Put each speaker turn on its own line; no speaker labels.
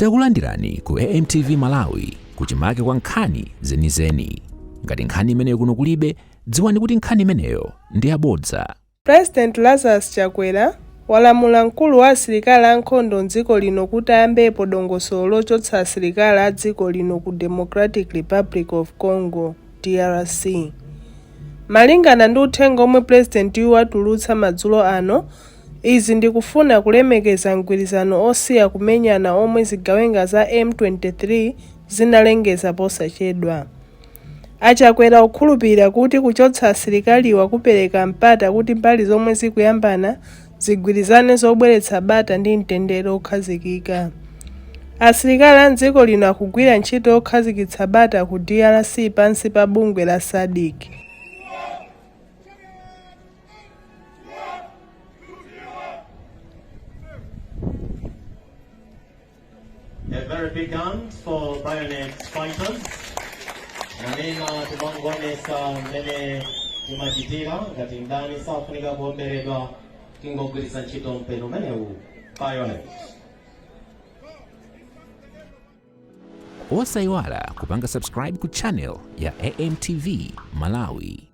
Takulandirani ku AMTV Malawi kuchimake kwa nkhani zenizeni. Ngati nkhani imeneyo kuno kulibe, dziwani kuti nkhani imeneyo ndi yabodza.
Ppresident Chakwera Walamula Mkulu wa asilikali a Nkhondo Mdziko Muno Kuti ayambepo dongosolo lochotsa asilikali a dziko lino ku Democratic Republic of Congo DRC. Malingana ndi uthenga omwe President watulutsa madzulo ano, izi ndikufuna kulemekeza mgwirizano osiya kumenyana omwe zigawenga za M23 zinalengeza posachedwa. Chakwera ukhulupirira kuti kuchotsa asilikaliwa kupereka mpata kuti mbali zomwe zikuyambana zigwirizane zobweretsa bata ndi mtendere okhazikika. Asilikali a dziko lino akugwira ntchito yokhazikitsa bata ku DRC pansi pa bungwe la SADC.
A very big hand for bayonet fighters. Nanena tumangonesa mene imachitira ngati ndani safunika kuomberedwa kingogwiritsa ntchito mpeno menewu bayonet.
Osayiwala kupanga subscribe ku channel ya AMTV Malawi.